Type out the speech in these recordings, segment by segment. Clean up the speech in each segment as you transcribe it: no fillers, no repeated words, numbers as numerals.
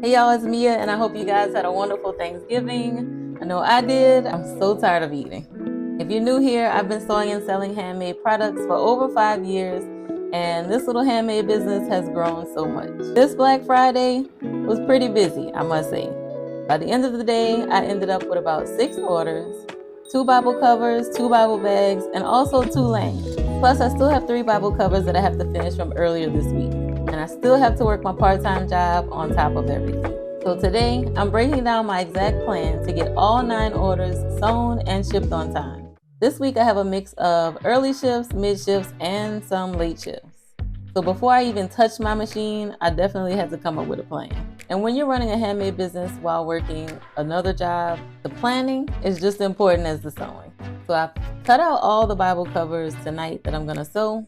Hey y'all, it's Mia, and I hope you guys had a wonderful Thanksgiving. I know I did. I'm so tired of eating. If you're new here, I've been sewing and selling handmade products for over 5 years, and this little handmade business has grown so much. This Black Friday was pretty busy, I must say. By the end of the day, I ended up with about 6 orders, 2 Bible covers, 2 Bible bags, and also 2 lanyards. Plus, I still have 3 Bible covers that I have to finish from earlier this week. And I still have to work my part-time job on top of everything. So today, I'm breaking down my exact plan to get all 9 orders sewn and shipped on time. This week, I have a mix of early shifts, mid shifts, and some late shifts. So before I even touched my machine, I definitely had to come up with a plan. And when you're running a handmade business while working another job, the planning is just as important as the sewing. So I've cut out all the Bible covers tonight that I'm gonna sew.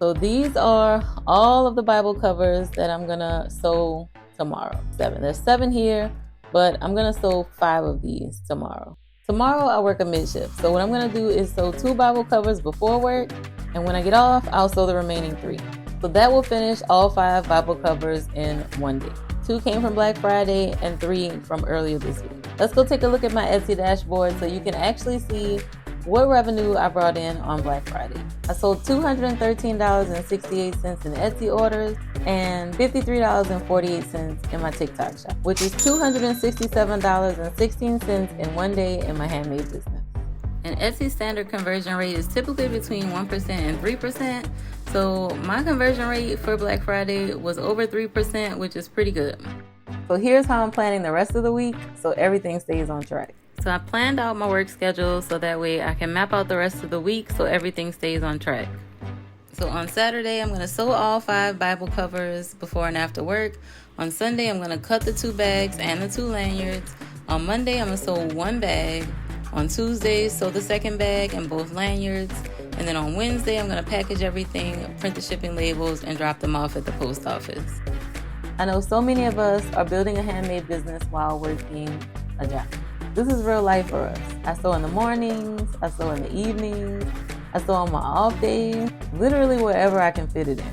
So these are all of the Bible covers that I'm gonna sew tomorrow. 7. There's 7 here, but I'm gonna sew 5 of these tomorrow. Tomorrow I work a mid shift. So what I'm gonna do is sew 2 Bible covers before work, and when I get off, I'll sew the remaining 3. So that will finish all 5 Bible covers in one day. 2 came from Black Friday and 3 from earlier this week. Let's go take a look at my Etsy dashboard so you can actually see what revenue I brought in on Black Friday. I sold $213.68 in Etsy orders and $53.48 in my TikTok shop, which is $267.16 in one day in my handmade business. An Etsy standard conversion rate is typically between 1% and 3%. So my conversion rate for Black Friday was over 3%, which is pretty good. So here's how I'm planning the rest of the week so everything stays on track. So I planned out my work schedule so that way I can map out the rest of the week so everything stays on track. So on Saturday, I'm going to sew all 5 Bible covers before and after work. On Sunday, I'm going to cut the 2 bags and the 2 lanyards. On Monday, I'm going to sew 1 bag. On Tuesday, sew the 2nd bag and both lanyards. And then on Wednesday, I'm going to package everything, print the shipping labels, and drop them off at the post office. I know so many of us are building a handmade business while working a job. This is real life for us. I sew in the mornings, I sew in the evenings, I sew on my off days, literally wherever I can fit it in.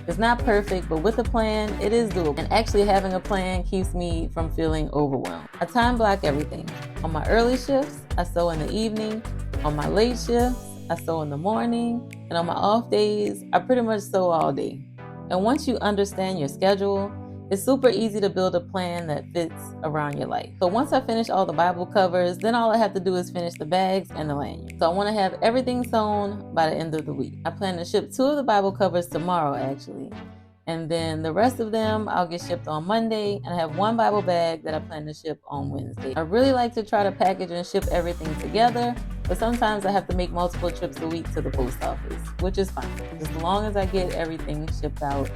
It's not perfect, but with a plan, it is doable. And actually having a plan keeps me from feeling overwhelmed. I time block everything. On my early shifts, I sew in the evening. On my late shifts, I sew in the morning. And on my off days, I pretty much sew all day. And once you understand your schedule, it's super easy to build a plan that fits around your life. So once I finish all the Bible covers, then all I have to do is finish the bags and the lanyard. So I want to have everything sewn by the end of the week. I plan to ship 2 of the Bible covers tomorrow, actually. And then the rest of them I'll get shipped on Monday, and I have 1 Bible bag that I plan to ship on Wednesday. I really like to try to package and ship everything together, but sometimes I have to make multiple trips a week to the post office, which is fine, as long as I get everything shipped out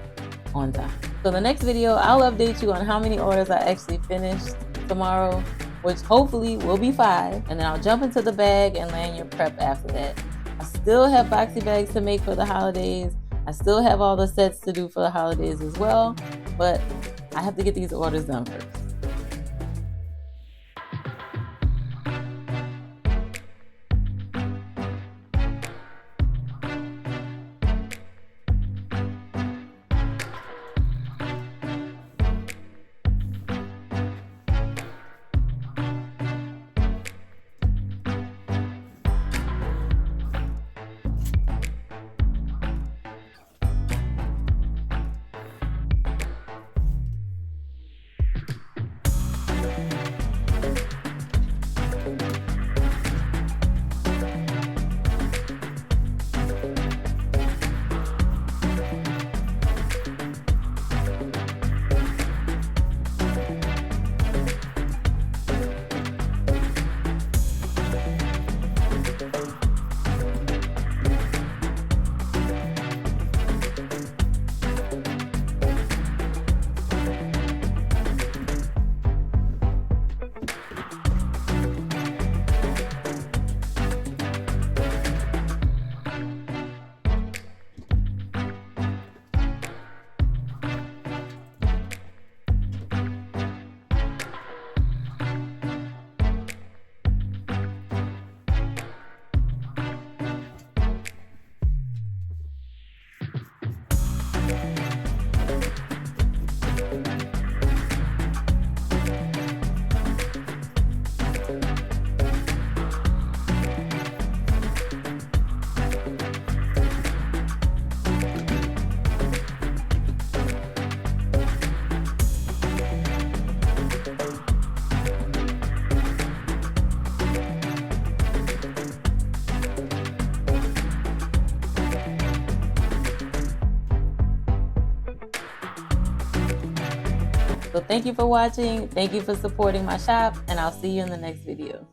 on time. So the next video, I'll update you on how many orders I actually finished tomorrow, which hopefully will be 5, and then I'll jump into the bag and lanyard prep after that. I still have boxy bags to make for the holidays. I still have all the sets to do for the holidays as well, but I have to get these orders done first. So thank you for watching. Thank you for supporting my shop, and I'll see you in the next video.